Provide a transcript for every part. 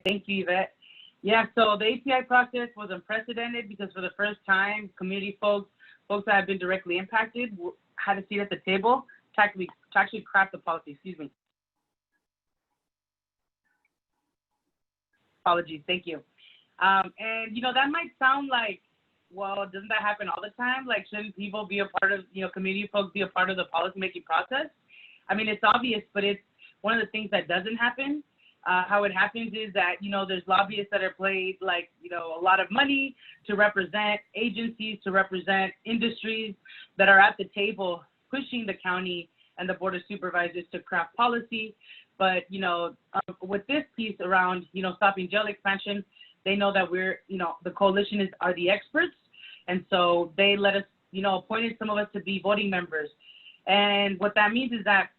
Thank you, Yvette. Yeah, so the ATI process was unprecedented because for the first time, community folks that have been directly impacted had a seat at the table to actually craft the policy. Excuse me. Apologies, thank you. And, you know, that might sound like, well, doesn't that happen all the time? Like, shouldn't people be a part of, you know, community folks be a part of the policymaking process? I mean, it's obvious, but it's one of the things that doesn't happen. How it happens is that, you know, there's lobbyists that are paid, like, you know, a lot of money to represent agencies, to represent industries that are at the table pushing the county and the Board of Supervisors to craft policy. But, you know, with this piece around, you know, stopping jail expansion, they know that we're, you know, the coalition are the experts. And so they let us, you know, appointed some of us to be voting members. And what that means is that,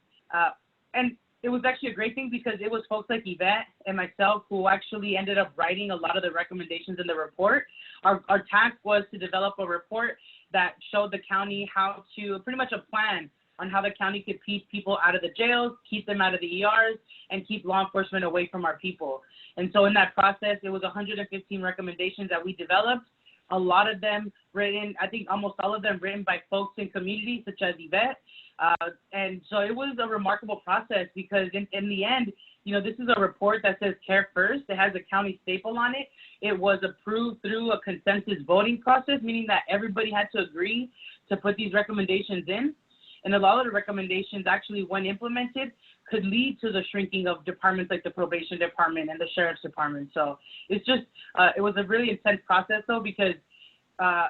and it was actually a great thing because it was folks like Yvette and myself who actually ended up writing a lot of the recommendations in the report. Our task was to develop a report that showed the county how to, pretty much a plan on how the county could keep people out of the jails, keep them out of the ERs, and keep law enforcement away from our people. And so in that process, it was 115 recommendations that we developed. A lot of them written, I think almost all of them written by folks in communities such as Yvette. And so it was a remarkable process because in the end, you know, this is a report that says care first. It has a county staple on it. It was approved through a consensus voting process, meaning that everybody had to agree to put these recommendations in. And a lot of the recommendations actually, when implemented, could lead to the shrinking of departments like the probation department and the sheriff's department. So it's just, it was a really intense process though, because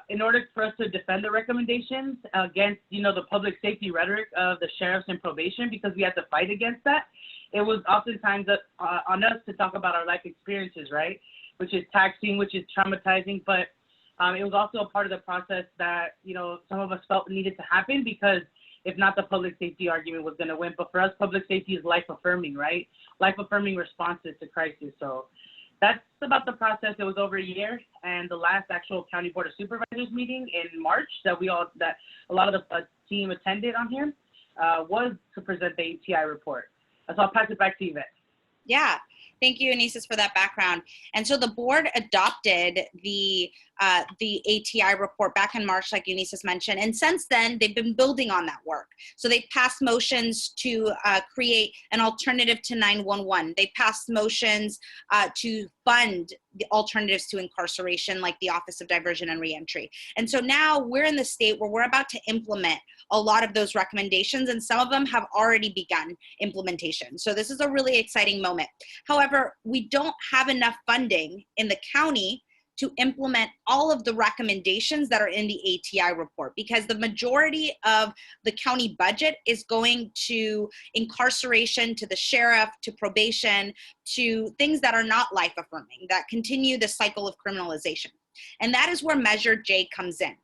in order for us to defend the recommendations against, you know, the public safety rhetoric of the sheriffs and probation, because we had to fight against that, it was oftentimes on us to talk about our life experiences, right? Which is taxing, which is traumatizing, but it was also a part of the process that, you know, some of us felt needed to happen because if not, the public safety argument was going to win. But for us, public safety is life-affirming, right? Life-affirming responses to crisis. So that's about the process. It was over a year, and the last actual County Board of Supervisors meeting in March that a lot of the team attended on here was to present the ATI report. So I'll pass it back to you, Yvette. Yeah. Thank you, Eunisses, for that background. And so the board adopted the ATI report back in March, like Eunisses mentioned. And since then, they've been building on that work. So they passed motions to create an alternative to 911. They passed motions to fund the alternatives to incarceration, like the Office of Diversion and Reentry. And so now we're in the state where we're about to implement a lot of those recommendations, and some of them have already begun implementation. So this is a really exciting moment. However, we don't have enough funding in the county to implement all of the recommendations that are in the ATI report, because the majority of the county budget is going to incarceration, to the sheriff, to probation, to things that are not life affirming, that continue the cycle of criminalization. And that is where Measure J comes in.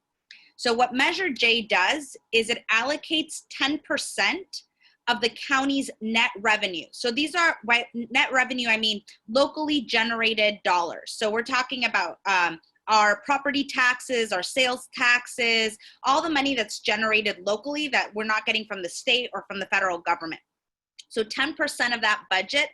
So what Measure J does is it allocates 10% of the county's net revenue. So these are, by net revenue, I mean locally generated dollars. So we're talking about our property taxes, our sales taxes, all the money that's generated locally that we're not getting from the state or from the federal government. So 10% of that budget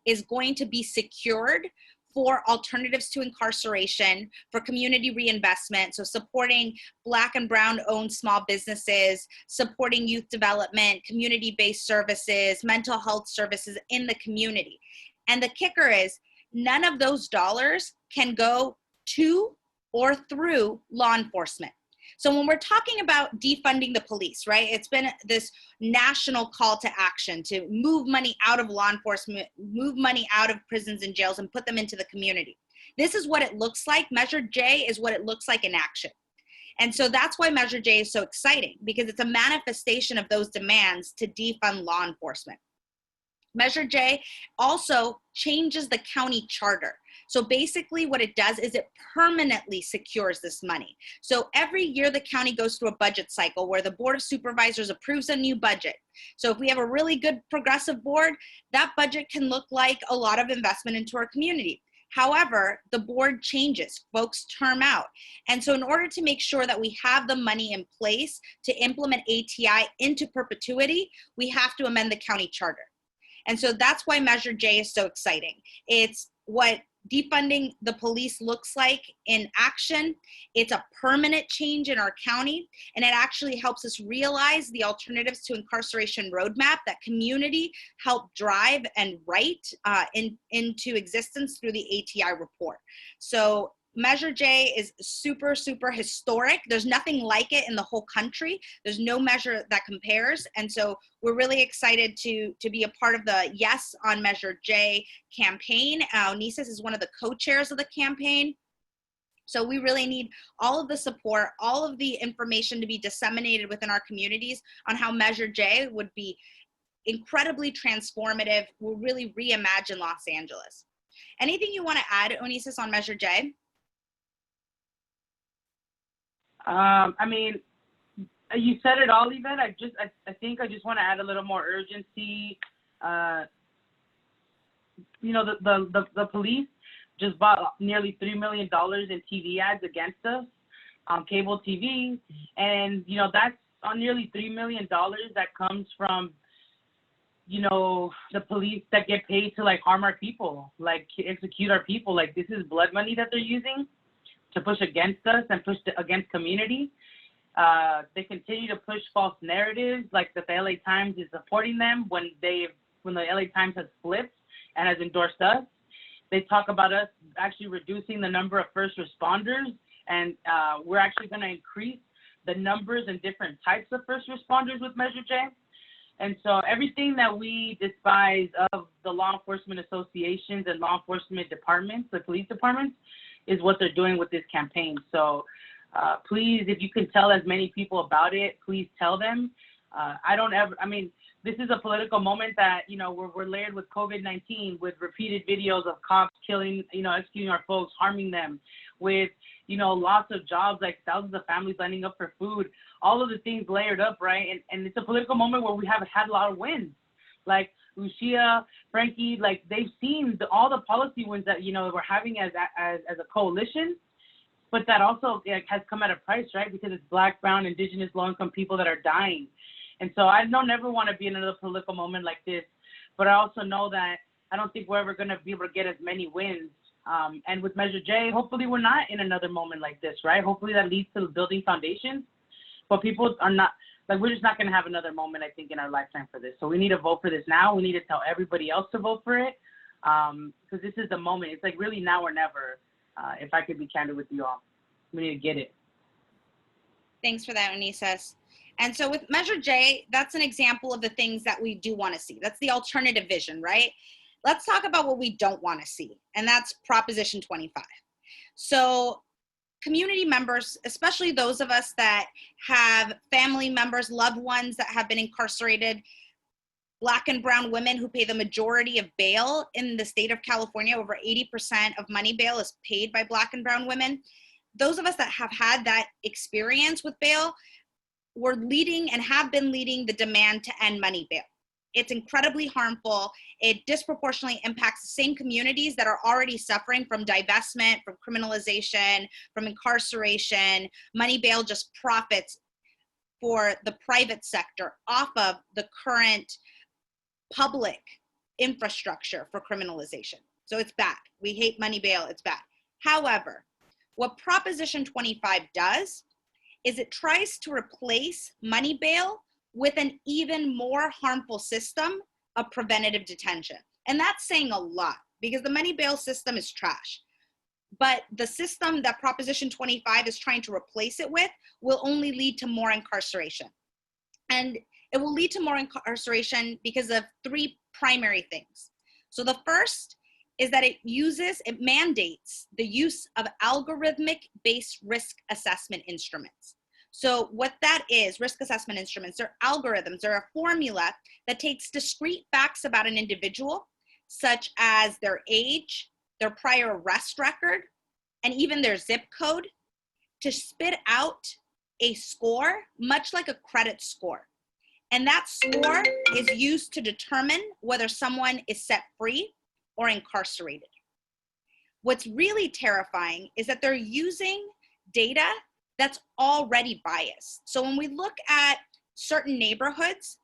is going to be secured for alternatives to incarceration, for community reinvestment, so supporting Black and Brown owned small businesses, supporting youth development, community-based services, mental health services in the community. And the kicker is none of those dollars can go to or through law enforcement. So when we're talking about defunding the police, right, it's been this national call to action to move money out of law enforcement, move money out of prisons and jails and put them into the community. This is what it looks like. Measure J is what it looks like in action. And so that's why Measure J is so exciting, because it's a manifestation of those demands to defund law enforcement. Measure J also changes the county charter. So basically what it does is it permanently secures this money. So every year the county goes through a budget cycle where the Board of Supervisors approves a new budget. So if we have a really good progressive board, that budget can look like a lot of investment into our community. However, the board changes, folks term out. And so in order to make sure that we have the money in place to implement ATI into perpetuity, we have to amend the county charter. And so that's why Measure J is so exciting. It's what defunding the police looks like in action. It's a permanent change in our county, and it actually helps us realize the alternatives to incarceration roadmap that community helped drive and write into existence through the ATI report. So Measure J is super, super historic. There's nothing like it in the whole country. There's no measure that compares. And so we're really excited to be a part of the Yes on Measure J campaign. Eunisses is one of the co-chairs of the campaign. So we really need all of the support, all of the information to be disseminated within our communities on how Measure J would be incredibly transformative, will really reimagine Los Angeles. Anything you want to add, Eunisses, on Measure J? I mean, you said it all, Ivette. I think I just want to add a little more urgency. You know, the police just bought nearly $3 million in TV ads against us on cable TV, and you know that's on nearly $3 million that comes from, you know, the police that get paid to like harm our people, like execute our people. Like, this is blood money that they're using to push against us and push against community. They continue to push false narratives, like that the LA Times is supporting them when the LA Times has flipped and has endorsed us. They talk about us actually reducing the number of first responders, and we're actually going to increase the numbers and different types of first responders with Measure J. And so everything that we despise of the law enforcement associations and law enforcement departments, the police departments, is what they're doing with this campaign. So please, if you can tell as many people about it, please tell them. I mean, this is a political moment that, you know, we're layered with COVID-19, with repeated videos of cops killing, you know, executing our folks, harming them, with, you know, lots of jobs, like thousands of families lining up for food, all of the things layered up, right? And it's a political moment where we have had a lot of wins. Like Lucia, Frankie, like they've seen all the policy wins that, you know, we're having as a coalition, but that also has come at a price, right? Because it's Black, brown, indigenous, low-income people that are dying. And so I don't ever want to be in another political moment like this, but I also know that I don't think we're ever going to be able to get as many wins. And with Measure J, hopefully we're not in another moment like this, right? Hopefully that leads to building foundations, but people are not, like, we're just not going to have another moment, I think, in our lifetime for this. So we need to vote for this now. We need to tell everybody else to vote for it, because this is the moment. It's like really now or never, if I could be candid with you all. We need to get it. Thanks for that, Eunisses. And so with Measure J, that's an example of the things that we do want to see. That's the alternative vision, right? Let's talk about what we don't want to see, and that's Proposition 25. So community members, especially those of us that have family members, loved ones that have been incarcerated, Black and brown women who pay the majority of bail in the state of California, over 80% of money bail is paid by Black and brown women. Those of us that have had that experience with bail, we're leading and have been leading the demand to end money bail. It's incredibly harmful. It disproportionately impacts the same communities that are already suffering from divestment, from criminalization, from incarceration. Money bail just profits for the private sector off of the current public infrastructure for criminalization. So it's bad. We hate money bail, it's bad. However, what Proposition 25 does is it tries to replace money bail with an even more harmful system of preventative detention. And that's saying a lot, because the money bail system is trash. But the system that Proposition 25 is trying to replace it with will only lead to more incarceration. And it will lead to more incarceration because of three primary things. So the first is that it mandates the use of algorithmic-based risk assessment instruments. So what that is, risk assessment instruments, they're algorithms, they're a formula that takes discrete facts about an individual, such as their age, their prior arrest record, and even their zip code, to spit out a score, much like a credit score. And that score is used to determine whether someone is set free or incarcerated. What's really terrifying is that they're using data that's already biased. So when we look at certain neighborhoods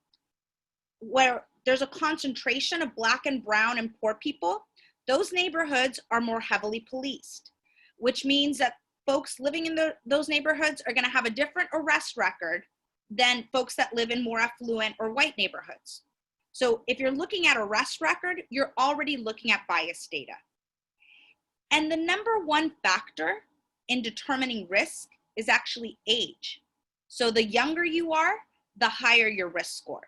where there's a concentration of Black and brown and poor people, those neighborhoods are more heavily policed, which means that folks living in those neighborhoods are going to have a different arrest record than folks that live in more affluent or white neighborhoods. So if you're looking at arrest record, you're already looking at bias data. And the number one factor in determining risk is actually age. So the younger you are, the higher your risk score.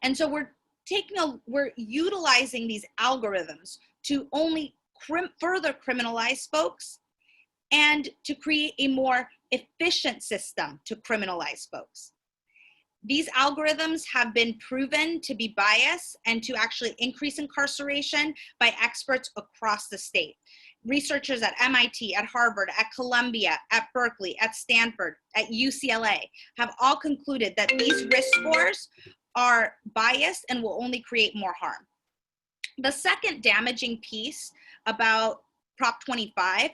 And so we're utilizing these algorithms to only further criminalize folks and to create a more efficient system to criminalize folks. These algorithms have been proven to be biased and to actually increase incarceration by experts across the state. Researchers at MIT, at Harvard, at Columbia, at Berkeley, at Stanford, at UCLA have all concluded that these risk scores are biased and will only create more harm. The second damaging piece about Prop 25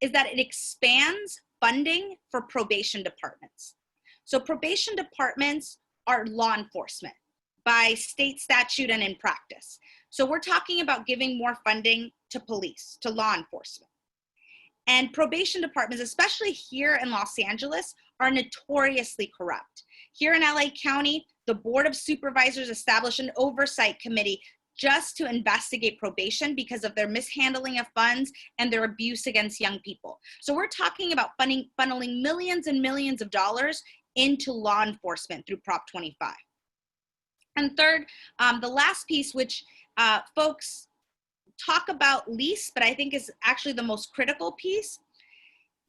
is that it expands funding for probation departments. So probation departments are law enforcement by state statute and in practice. So we're talking about giving more funding to police, to law enforcement. And probation departments, especially here in Los Angeles, are notoriously corrupt. Here in LA County, the Board of Supervisors established an oversight committee just to investigate probation because of their mishandling of funds and their abuse against young people. So we're talking about funneling millions and millions of dollars into law enforcement through Prop 25. And third, the last piece, which folks talk about least, but I think is actually the most critical piece,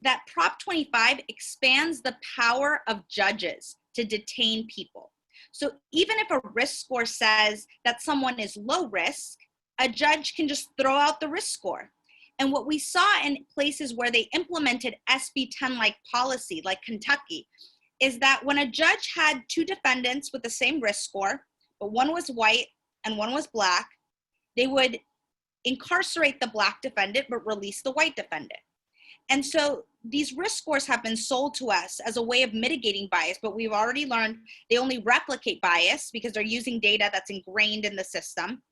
that Prop 25 expands the power of judges to detain people. So even if a risk score says that someone is low risk, a judge can just throw out the risk score. And what we saw in places where they implemented SB 10-like policy, like Kentucky, is that when a judge had two defendants with the same risk score, but one was white and one was black, they would incarcerate the black defendant but release the white defendant. And so these risk scores have been sold to us as a way of mitigating bias, but we've already learned they only replicate bias because they're using data that's ingrained in the system.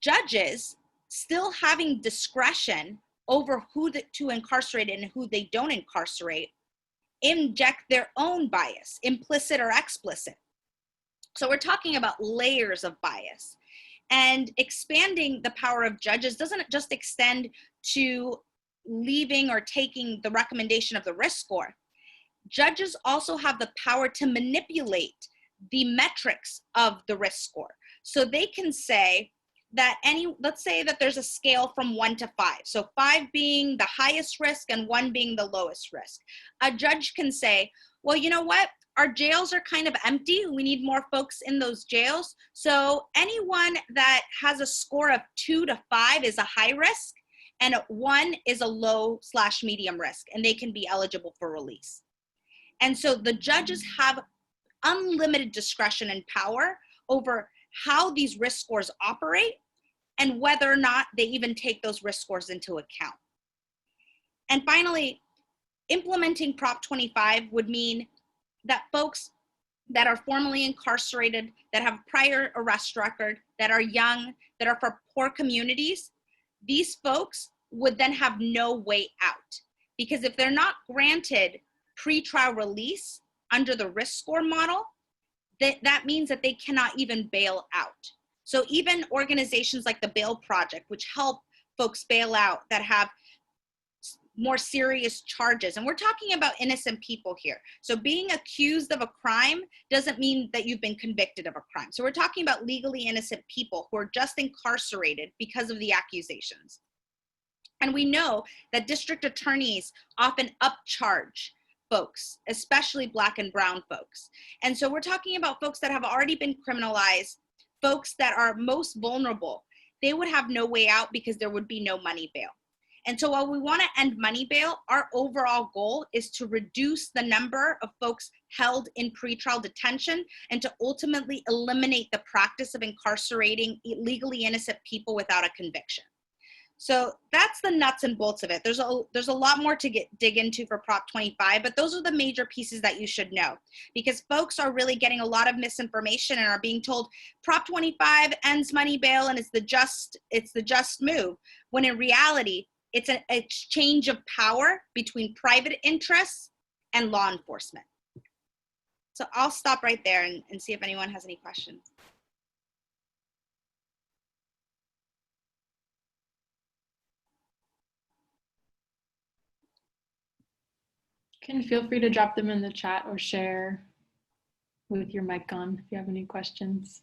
Judges still having discretion over who to incarcerate and who they don't incarcerate inject their own bias, implicit or explicit. So we're talking about layers of bias. And expanding the power of judges doesn't just extend to leaving or taking the recommendation of the risk score. Judges also have the power to manipulate the metrics of the risk score. So they can say that let's say that there's a scale from 1 to 5. So 5 being the highest risk and 1 being the lowest risk. A judge can say, well, you know what? Our jails are kind of empty. We need more folks in those jails. So anyone that has a score of 2 to 5 is a high risk, and 1 is a low/medium risk, and they can be eligible for release. And so the judges have unlimited discretion and power over how these risk scores operate and whether or not they even take those risk scores into account. And finally, implementing Prop 25 would mean that folks that are formerly incarcerated, that have prior arrest record, that are young, that are from poor communities, these folks would then have no way out. Because if they're not granted pretrial release under the risk score model, that means that they cannot even bail out. So even organizations like the Bail Project, which help folks bail out that have more serious charges, and we're talking about innocent people here. So being accused of a crime doesn't mean that you've been convicted of a crime. So we're talking about legally innocent people who are just incarcerated because of the accusations. And we know that district attorneys often upcharge folks, especially Black and brown folks. And so we're talking about folks that have already been criminalized, folks that are most vulnerable. They would have no way out because there would be no money bail. And so while we want to end money bail, our overall goal is to reduce the number of folks held in pretrial detention and to ultimately eliminate the practice of incarcerating legally innocent people without a conviction. So that's the nuts and bolts of it. There's a lot more to dig into for Prop 25, but those are the major pieces that you should know, because folks are really getting a lot of misinformation and are being told Prop 25 ends money bail and it's the just move, when in reality it's an exchange of power between private interests and law enforcement. So I'll stop right there and see if anyone has any questions. You can feel free to drop them in the chat or share with your mic on if you have any questions.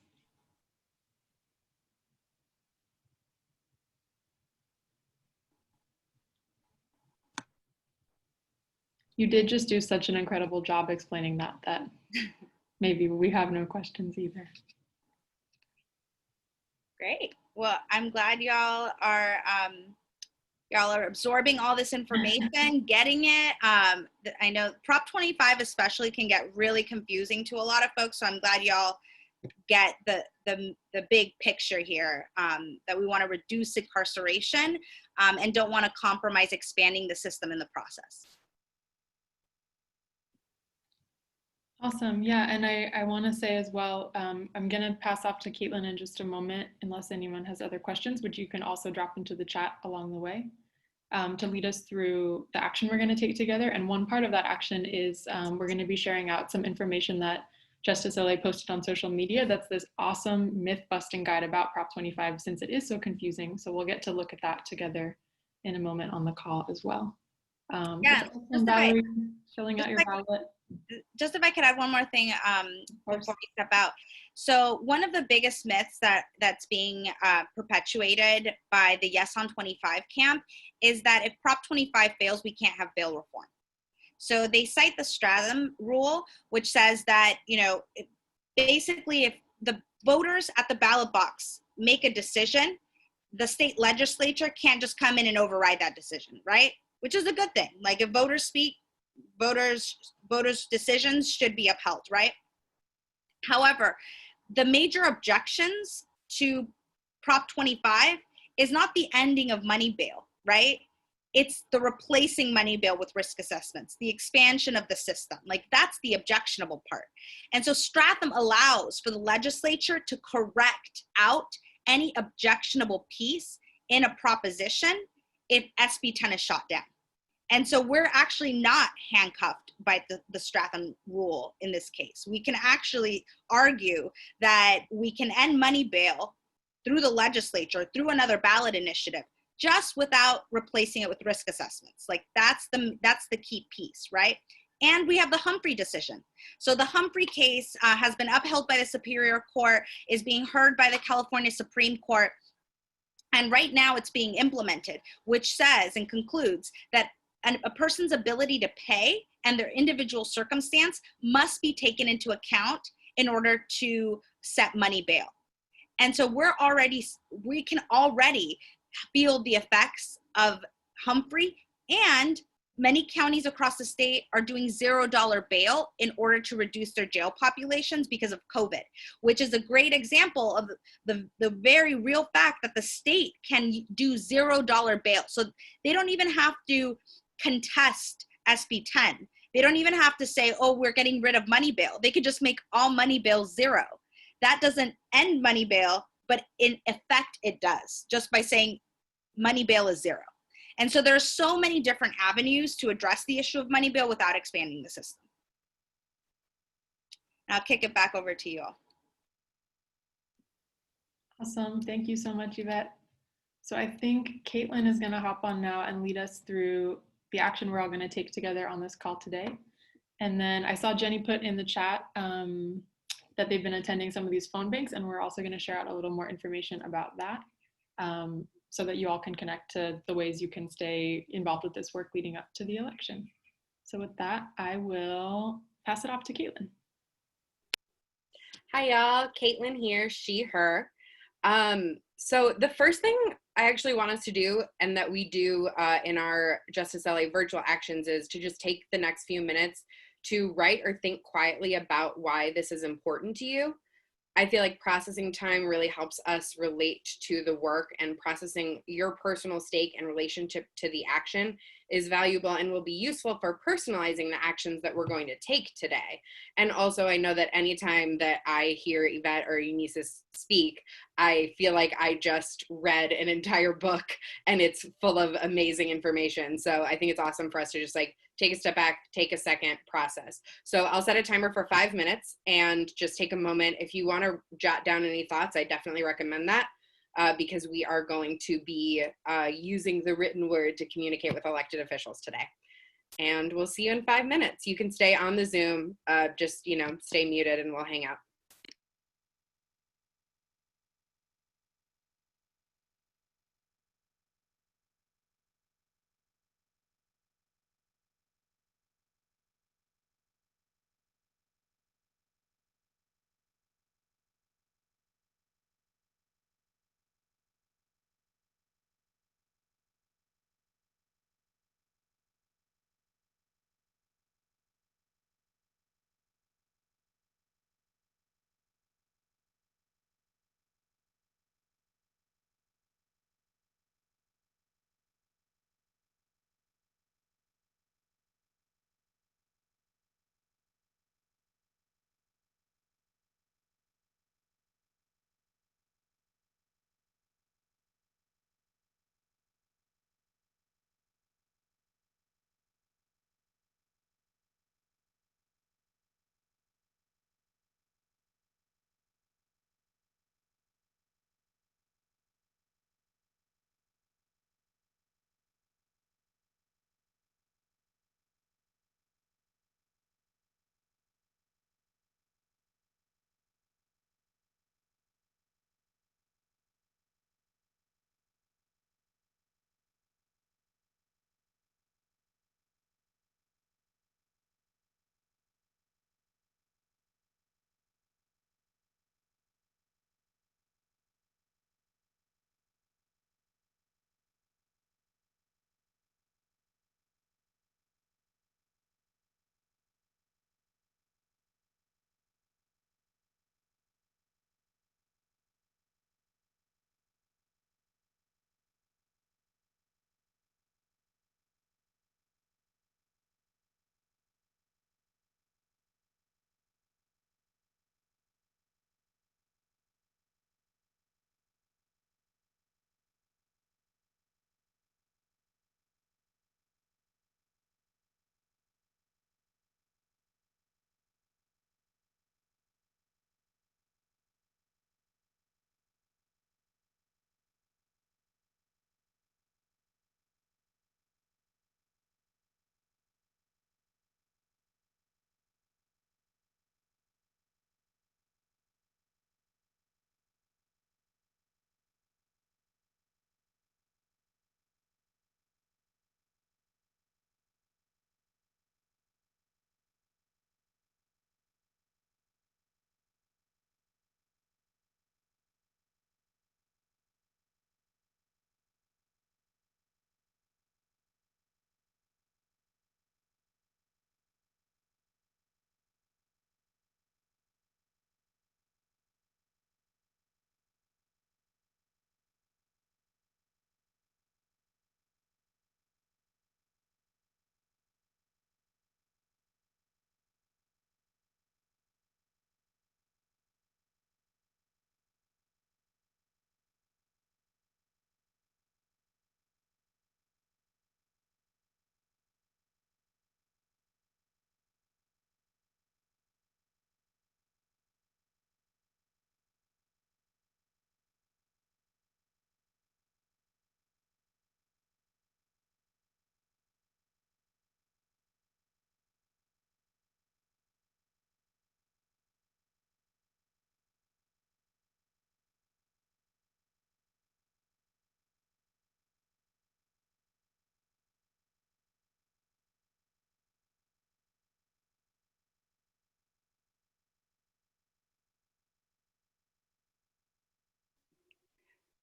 You did just do such an incredible job explaining that maybe we have no questions either. Great. Well, I'm glad y'all are absorbing all this information, getting it. I know Prop 25 especially can get really confusing to a lot of folks, so I'm glad y'all get the big picture here, that we want to reduce incarceration and don't want to compromise expanding the system in the process. Awesome. Yeah, and I want to say as well, I'm going to pass off to Caitlin in just a moment, unless anyone has other questions, which you can also drop into the chat along the way, to lead us through the action we're going to take together. And one part of that action is we're going to be sharing out some information that JusticeLA posted on social media. That's this awesome myth-busting guide about Prop 25, since it is so confusing. So we'll get to look at that together in a moment on the call as well. Yeah, Valerie, filling out your ballot. Just if I could add one more thing before we step out. So one of the biggest myths that's being perpetuated by the Yes on 25 camp is that if Prop 25 fails, we can't have bail reform. So they cite the Stratham rule, which says that, basically if the voters at the ballot box make a decision, the state legislature can't just come in and override that decision, right? Which is a good thing. Like if voters speak, voters' decisions should be upheld, right? However, the major objections to Prop 25 is not the ending of money bail, right? It's the replacing money bail with risk assessments, the expansion of the system. Like that's the objectionable part. And so Stratham allows for the legislature to correct out any objectionable piece in a proposition if SB 10 is shot down. And so we're actually not handcuffed by the Stratham rule in this case. We can actually argue that we can end money bail through the legislature, through another ballot initiative, just without replacing it with risk assessments. Like that's the key piece, right? And we have the Humphrey decision. So the Humphrey case has been upheld by the Superior Court, is being heard by the California Supreme Court. And right now it's being implemented, which says and concludes that a person's ability to pay and their individual circumstance must be taken into account in order to set money bail. And so we can already feel the effects of Humphrey, and many counties across the state are doing $0 bail in order to reduce their jail populations because of COVID, which is a great example of the very real fact that the state can do $0 bail. So they don't even have to contest SB 10. They don't even have to say, oh, we're getting rid of money bail. They could just make all money bail zero. That doesn't end money bail, but in effect it does, just by saying money bail is zero. And so there are so many different avenues to address the issue of money bail without expanding the system. I'll kick it back over to you all. Awesome. Thank you so much, Yvette. So I think Caitlin is going to hop on now and lead us through the action we're all going to take together on this call today. And then I saw Jenny put in the chat that they've been attending some of these phone banks, and we're also going to share out a little more information about that so that you all can connect to the ways you can stay involved with this work leading up to the election. So with that, I will pass it off to Caitlin. Hi y'all, Caitlin here, she, her. So the first thing I actually want us to do, and that we do in our JusticeLA virtual actions, is to just take the next few minutes to write or think quietly about why this is important to you. I feel like processing time really helps us relate to the work, and processing your personal stake and relationship to the action is valuable and will be useful for personalizing the actions that we're going to take today. And also, I know that anytime that I hear Yvette or Eunisses speak, I feel like I just read an entire book and it's full of amazing information. So I think it's awesome for us to just like take a step back, take a second, process. So I'll set a timer for 5 minutes and just take a moment. If you want to jot down any thoughts, I definitely recommend that because we are going to be using the written word to communicate with elected officials today. And we'll see you in 5 minutes. You can stay on the Zoom, just, you know, stay muted and we'll hang out.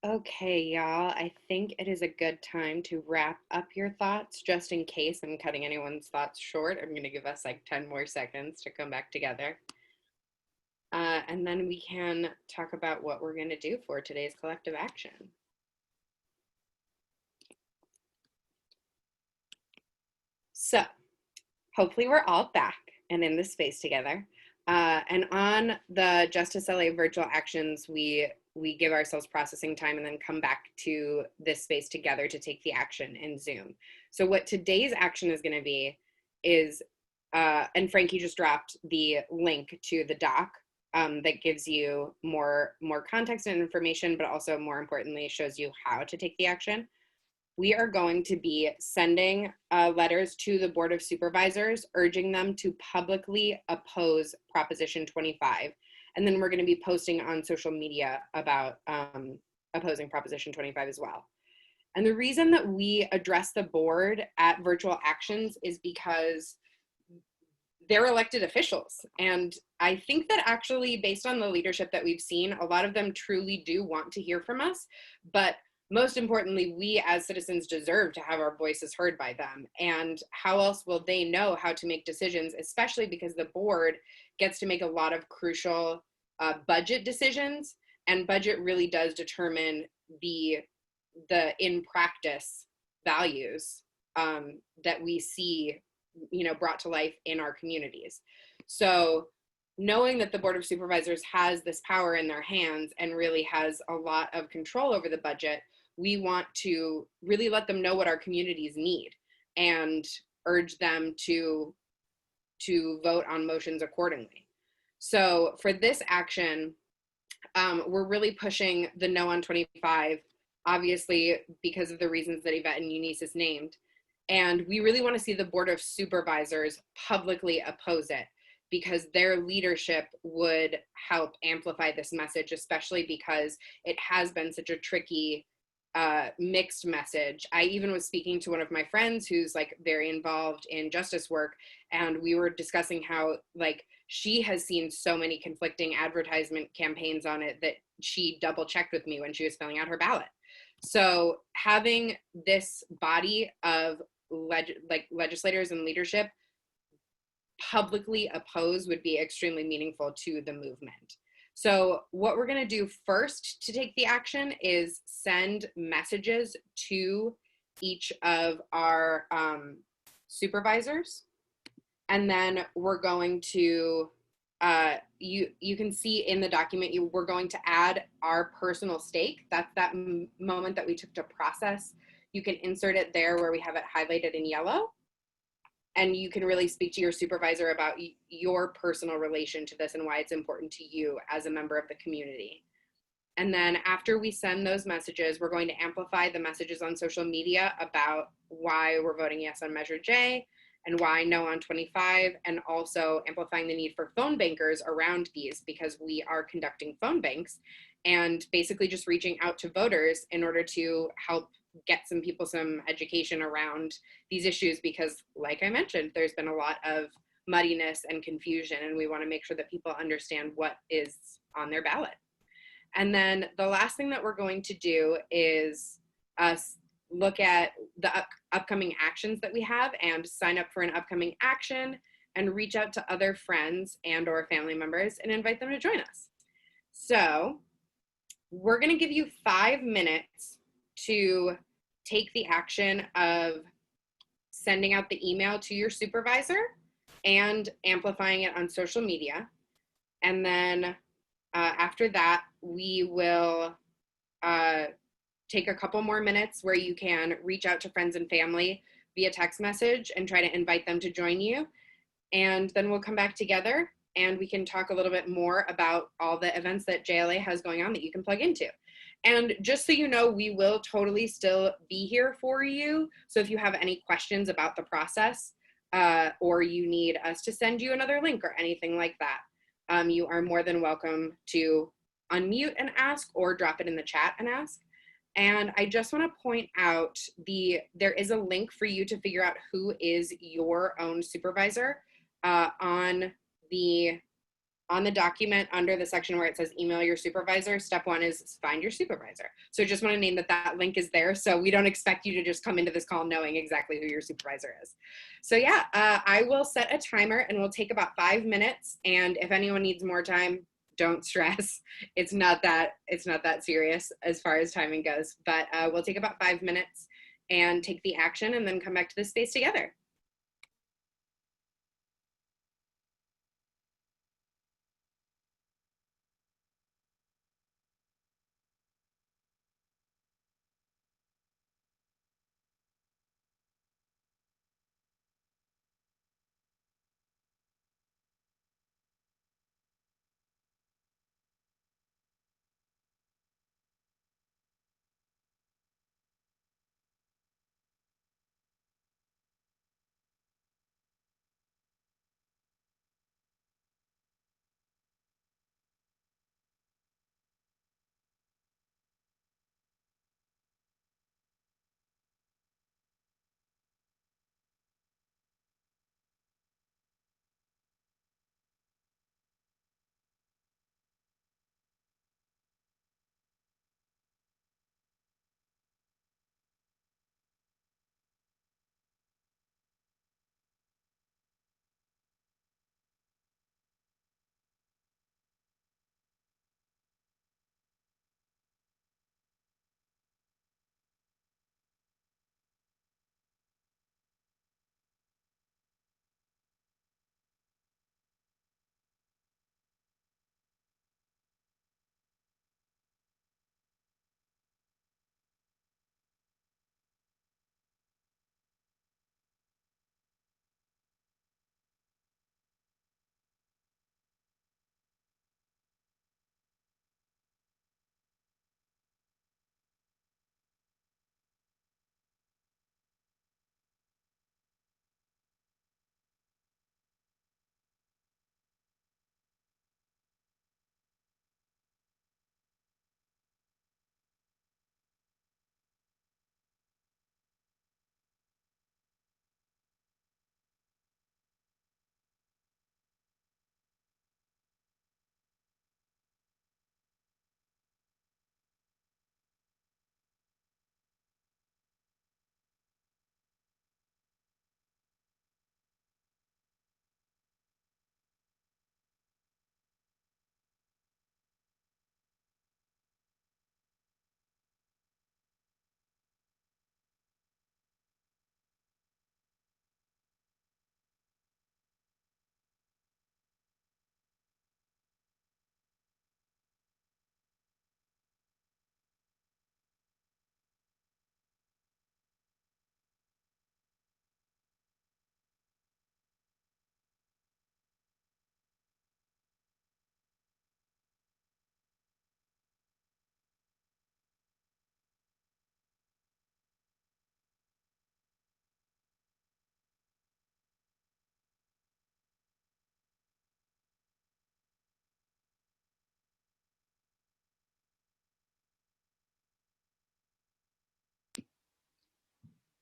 Okay, y'all, I think it is a good time to wrap up your thoughts. Just in case I'm cutting anyone's thoughts short, I'm going to give us like 10 more seconds to come back together. And then we can talk about what we're going to do for today's collective action. So hopefully we're all back and in this space together. And on the JusticeLA virtual actions, we give ourselves processing time and then come back to this space together to take the action in Zoom. So what today's action is going to be is, and Frankie just dropped the link to the doc that gives you more context and information, but also more importantly, shows you how to take the action. We are going to be sending letters to the Board of Supervisors, urging them to publicly oppose Proposition 25. And then we're going to be posting on social media about opposing Proposition 25 as well. And the reason that we address the board at virtual actions is because they're elected officials. And I think that actually, based on the leadership that we've seen, a lot of them truly do want to hear from us. But most importantly, we as citizens deserve to have our voices heard by them. And how else will they know how to make decisions, especially because the board gets to make a lot of crucial budget decisions, and budget really does determine the in practice values that we see, brought to life in our communities. So knowing that the Board of Supervisors has this power in their hands and really has a lot of control over the budget, we want to really let them know what our communities need and urge them to vote on motions accordingly. So for this action, we're really pushing the no on 25, obviously because of the reasons that Ivette and Eunisses named. And we really want to see the Board of Supervisors publicly oppose it, because their leadership would help amplify this message, especially because it has been such a tricky, mixed message. I even was speaking to one of my friends who's very involved in justice work, and we were discussing how she has seen so many conflicting advertisement campaigns on it that she double checked with me when she was filling out her ballot. So having this body of legislators and leadership publicly oppose would be extremely meaningful to the movement. So what we're going to do first to take the action is send messages to each of our supervisors. And then we're going to, you can see in the document, we're going to add our personal stake. That's that moment that we took to process. You can insert it there where we have it highlighted in yellow. And you can really speak to your supervisor about your personal relation to this and why it's important to you as a member of the community. And then after we send those messages, we're going to amplify the messages on social media about why we're voting yes on Measure J and why no on 25, and also amplifying the need for phone bankers around these, because we are conducting phone banks and basically just reaching out to voters in order to help get some people some education around these issues, because like I mentioned, there's been a lot of muddiness and confusion, and we want to make sure that people understand what is on their ballot. And then the last thing that we're going to do is look at the upcoming actions that we have and sign up for an upcoming action and reach out to other friends and or family members and invite them to join us. So we're going to give you 5 minutes to take the action of sending out the email to your supervisor and amplifying it on social media. And then after that, we will take a couple more minutes where you can reach out to friends and family via text message and try to invite them to join you. And then we'll come back together and we can talk a little bit more about all the events that JLA has going on that you can plug into. And just so you know, we will totally still be here for you. So if you have any questions about the process or you need us to send you another link or anything like that, you are more than welcome to unmute and ask or drop it in the chat and ask. And I just want to point out there is a link for you to figure out who is your own supervisor on the document under the section where it says email your supervisor. Step 1 is find your supervisor. So just want to name that link is there. So we don't expect you to just come into this call knowing exactly who your supervisor is. So yeah, I will set a timer and we'll take about 5 minutes. And if anyone needs more time, don't stress. It's not that serious as far as timing goes, but we'll take about 5 minutes and take the action and then come back to this space together.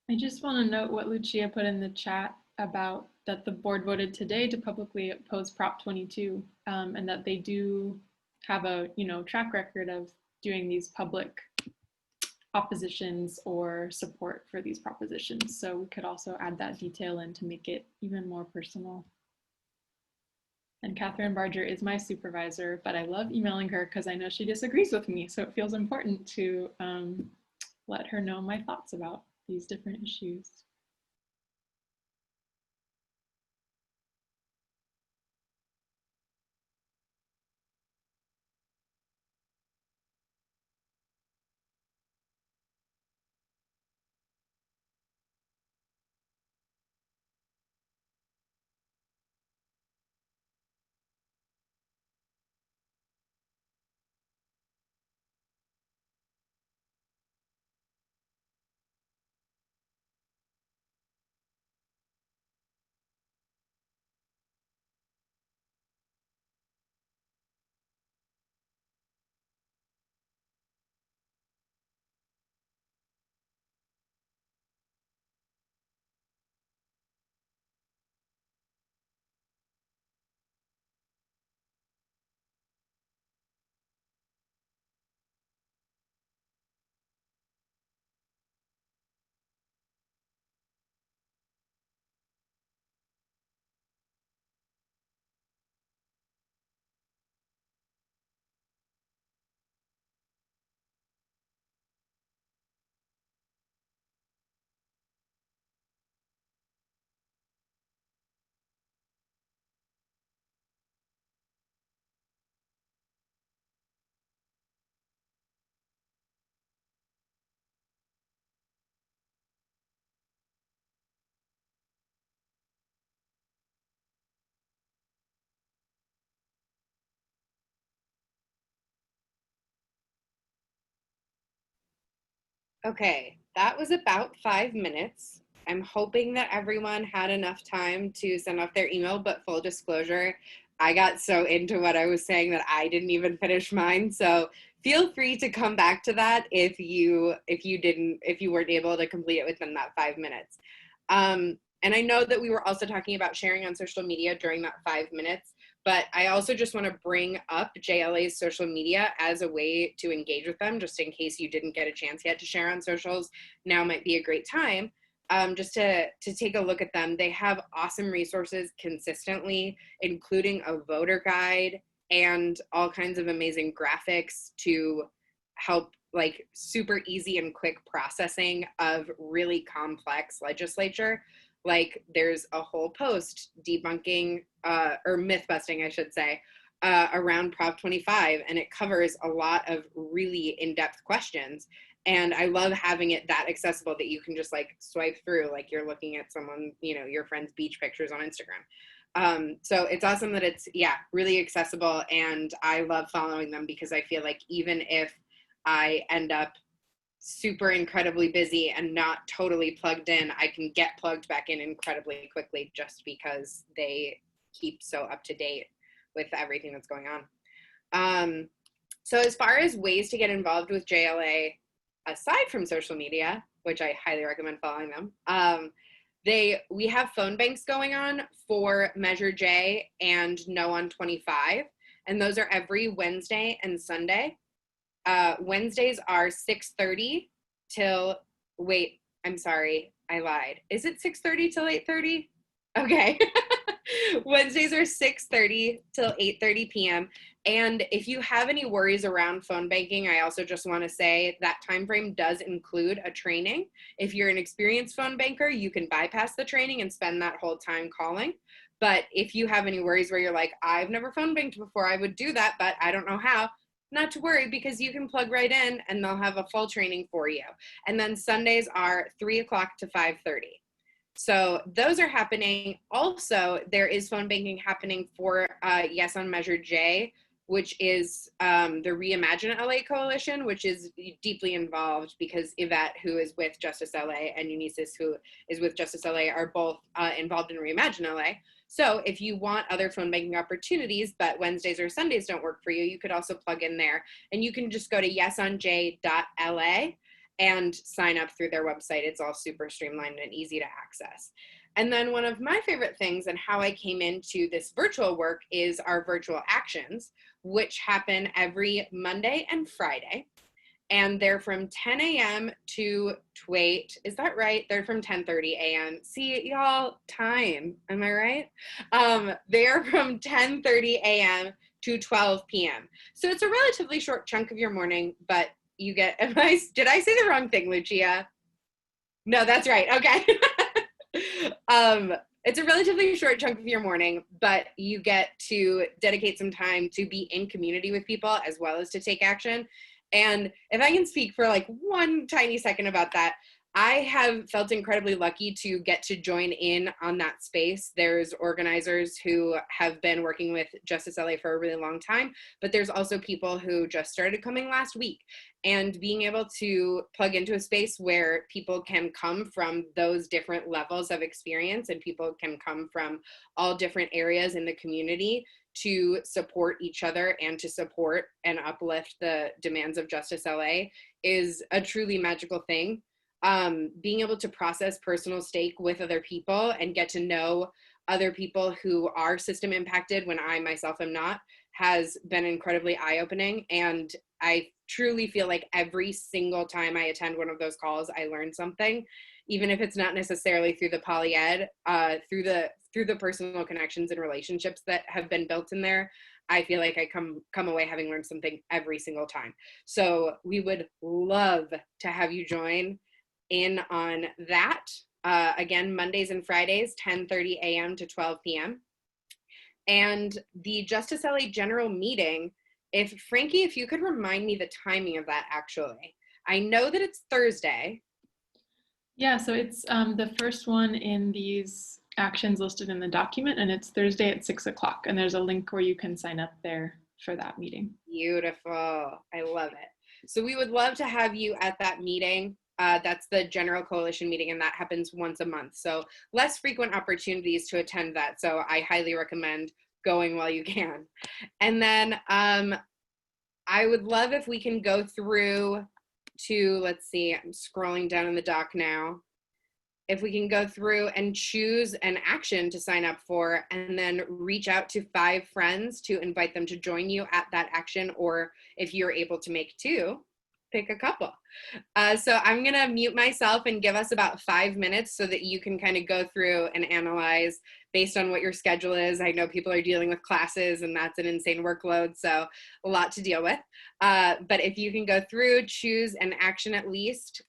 I just want to note what Lucia put in the chat about that the board voted today to publicly oppose Prop 22, and that they do have a track record of doing these public oppositions or support for these propositions. So we could also add that detail in to make it even more personal. And Catherine Barger is my supervisor, but I love emailing her because I know she disagrees with me. So it feels important to let her know my thoughts about these different issues. Okay, that was about 5 minutes. I'm hoping that everyone had enough time to send off their email, but full disclosure, I got so into what I was saying that I didn't even finish mine. So feel free to come back to that if you weren't able to complete it within that 5 minutes. And I know that we were also talking about sharing on social media during that 5 minutes, but I also just want to bring up JLA's social media as a way to engage with them, just in case you didn't get a chance yet to share on socials. Now might be a great time just to take a look at them. They have awesome resources consistently, including a voter guide and all kinds of amazing graphics to help like super easy and quick processing of really complex legislature. Like there's a whole post debunking or myth busting, I should say, around Prop 25, and it covers a lot of really in-depth questions. And I love having it that accessible that you can just like swipe through like you're looking at someone, your friend's beach pictures on Instagram. So it's awesome that it's, really accessible, and I love following them because I feel like even if I end up super incredibly busy and not totally plugged in, I can get plugged back in incredibly quickly just because they keep so up to date with everything that's going on. So as far as ways to get involved with JLA, aside from social media, which I highly recommend following them, we have phone banks going on for Measure J and No on 25, and those are every Wednesday and Sunday. Wednesdays are 6:30 till, wait, I'm sorry, I lied. Is it 6:30 till 8:30? Okay. Wednesdays are 6:30 till 8:30 p.m. And if you have any worries around phone banking, I also just want to say that time frame does include a training. If you're an experienced phone banker, you can bypass the training and spend that whole time calling. But if you have any worries where you're like, I've never phone banked before, I would do that, but I don't know how, not to worry, because you can plug right in and they'll have a full training for you. And then Sundays are 3 o'clock to 5:30. So those are happening. Also, there is phone banking happening for Yes on Measure J, which is the Reimagine LA Coalition, which is deeply involved because Ivette, who is with JusticeLA, and Eunisses, who is with JusticeLA, are both involved in Reimagine LA. So if you want other phone banking opportunities, but Wednesdays or Sundays don't work for you, you could also plug in there. And you can just go to yesonj.la and sign up through their website. It's all super streamlined and easy to access. And then one of my favorite things and how I came into this virtual work is our virtual actions, which happen every Monday and Friday. And they're from 10 a.m. to, wait, is that right? They're from 10:30 a.m. See, y'all, time, am I right? They are from 10:30 a.m. to 12 p.m. So it's a relatively short chunk of your morning, but you get, did I say the wrong thing, Lucia? No, that's right, okay. It's a relatively short chunk of your morning, but you get to dedicate some time to be in community with people as well as to take action. And if I can speak for like one tiny second about that, I have felt incredibly lucky to get to join in on that space. There's organizers who have been working with JusticeLA for a really long time, but there's also people who just started coming last week. And being able to plug into a space where people can come from those different levels of experience and people can come from all different areas in the community to support each other and to support and uplift the demands of JusticeLA is a truly magical thing. Being able to process personal stake with other people and get to know other people who are system impacted when I myself am not has been incredibly eye-opening. And I truly feel like every single time I attend one of those calls, I learn something, even if it's not necessarily through the poly-ed, through the personal connections and relationships that have been built in there. I feel like I come away having learned something every single time. So we would love to have you join in on that. Again, Mondays and Fridays, 10:30 a.m. to 12 p.m. And the JusticeLA general meeting, Frankie, if you could remind me the timing of that actually. I know that it's Thursday. Yeah, so it's the first one in these actions listed in the document, and it's Thursday at 6 o'clock. And there's a link where you can sign up there for that meeting. Beautiful. I love it. So we would love to have you at that meeting. That's the general coalition meeting, and that happens once a month. So less frequent opportunities to attend that. So I highly recommend going while you can. And then I would love if we can go through to, let's see, I'm scrolling down in the doc now. If we can go through and choose an action to sign up for, and then reach out to 5 friends to invite them to join you at that action, or if you're able to make 2, pick a couple. So I'm gonna mute myself and give us about 5 minutes so that you can kind of go through and analyze based on what your schedule is. I know people are dealing with classes and that's an insane workload, so a lot to deal with. But if you can go through, choose an action at least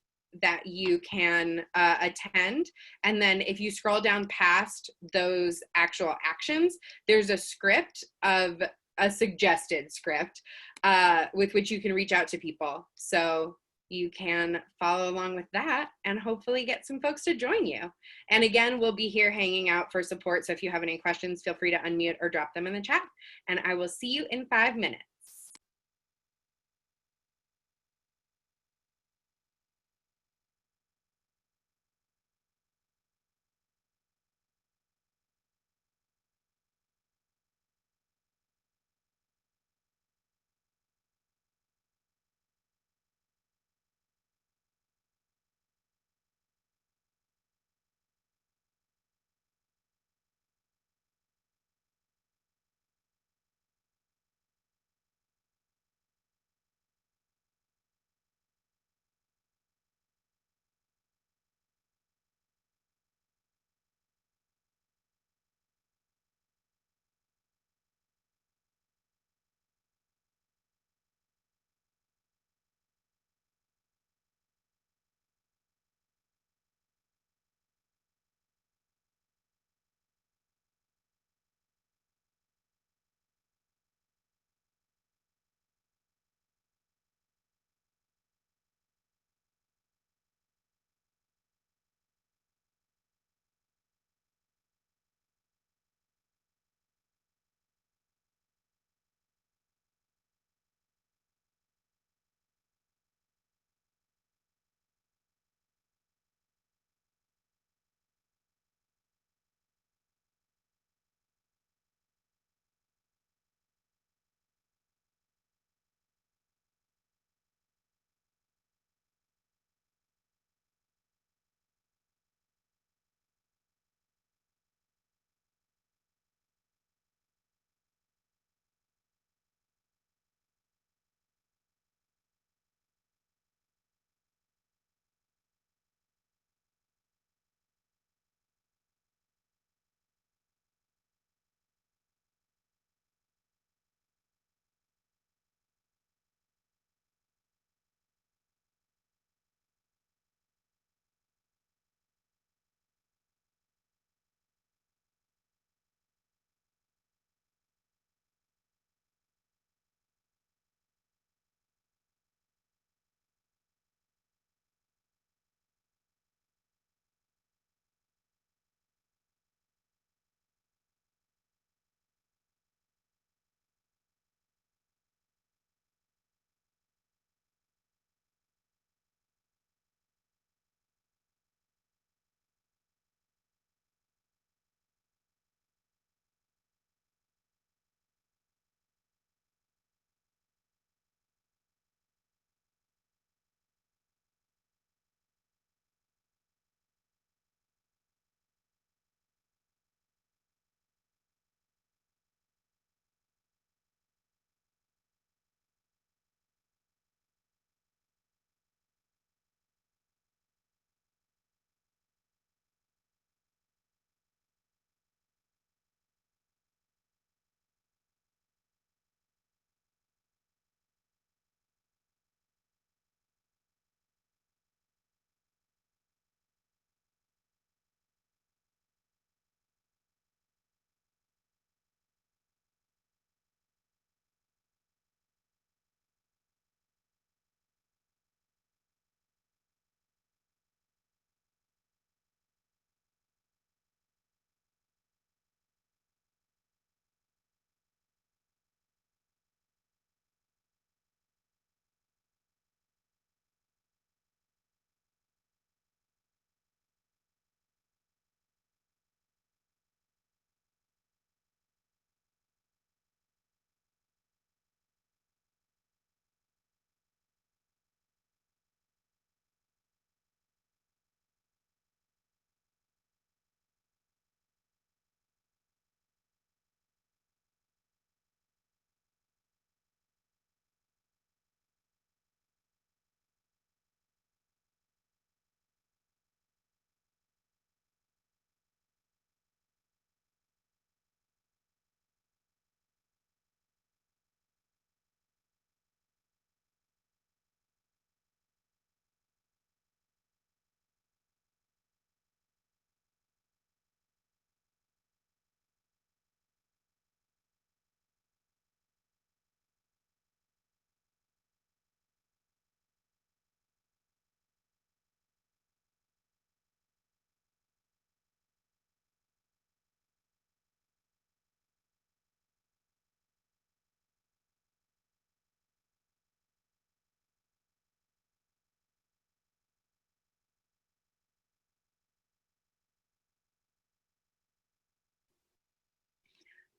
that you can attend. And then if you scroll down past those actual actions, there's a script of a suggested script with which you can reach out to people. So you can follow along with that and hopefully get some folks to join you. And again, we'll be here hanging out for support. So if you have any questions, feel free to unmute or drop them in the chat. And I will see you in 5 minutes.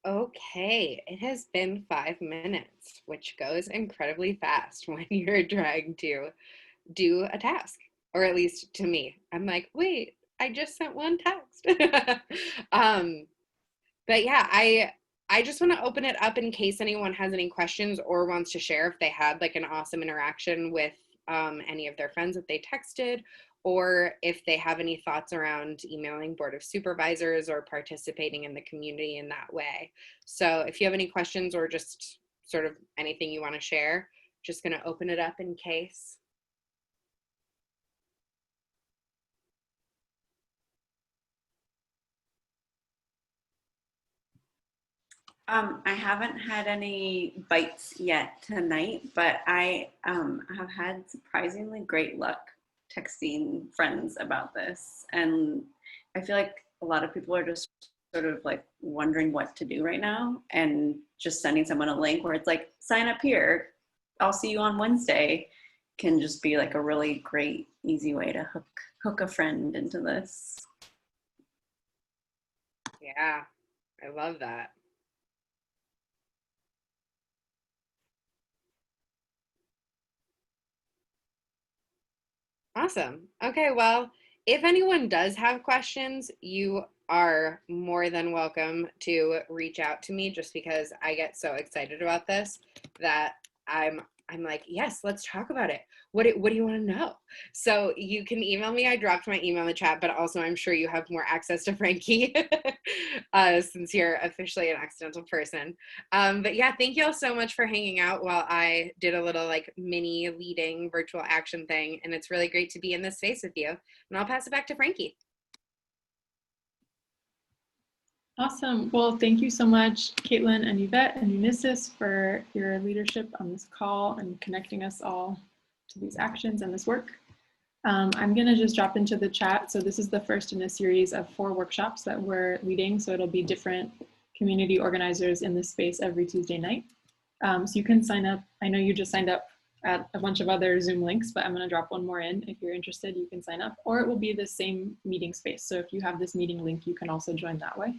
Okay, it has been 5 minutes, which goes incredibly fast when you're trying to do a task, or at least to me. I'm like, wait, I just sent one text. But yeah, I just want to open it up in case anyone has any questions or wants to share if they had like an awesome interaction with any of their friends that they texted, or if they have any thoughts around emailing Board of Supervisors or participating in the community in that way. So if you have any questions or just sort of anything you want to share, just going to open it up in case. I haven't had any bites yet tonight, but I have had surprisingly great luck texting friends about this. And I feel like a lot of people are just sort of like wondering what to do right now, and just sending someone a link where it's like, sign up here, I'll see you on Wednesday, can just be like a really great, easy way to hook a friend into this. Yeah, I love that. Awesome. Okay, well, if anyone does have questions, you are more than welcome to reach out to me, just because I get so excited about this that I'm like, yes, let's talk about it. What do you want to know? So you can email me. I dropped my email in the chat, but also I'm sure you have more access to Frankie since you're officially an accidental person. But yeah, thank you all so much for hanging out while I did a little like mini leading virtual action thing. And it's really great to be in this space with you. And I'll pass it back to Frankie. Awesome. Well, thank you so much, Caitlin and Yvette and Eunisses, for your leadership on this call and connecting us all to these actions and this work. I'm going to just drop into the chat. So this is the first in a series of 4 workshops that we're leading. So it'll be different community organizers in this space every Tuesday night. So you can sign up. I know you just signed up at a bunch of other Zoom links, but I'm going to drop one more in. If you're interested, you can sign up, or it will be the same meeting space. So if you have this meeting link, you can also join that way.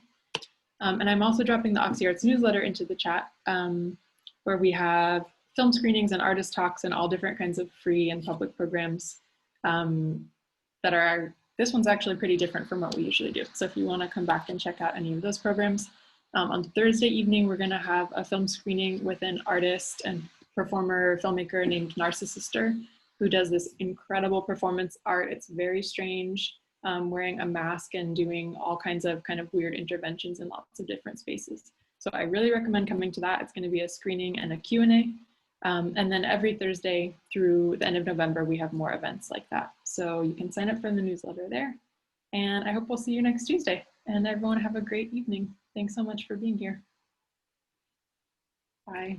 And I'm also dropping the Oxy Arts newsletter into the chat, where we have film screenings and artist talks and all different kinds of free and public programs that are, this one's actually pretty different from what we usually do. So if you want to come back and check out any of those programs, on Thursday evening, we're going to have a film screening with an artist and performer, filmmaker named Narcissister, who does this incredible performance art. It's very strange. Wearing a mask and doing all kinds of kind of weird interventions in lots of different spaces. So I really recommend coming to that. It's going to be a screening and a Q&A. And then every Thursday through the end of November, we have more events like that. So you can sign up for the newsletter there. And I hope we'll see you next Tuesday. And everyone have a great evening. Thanks so much for being here. Bye.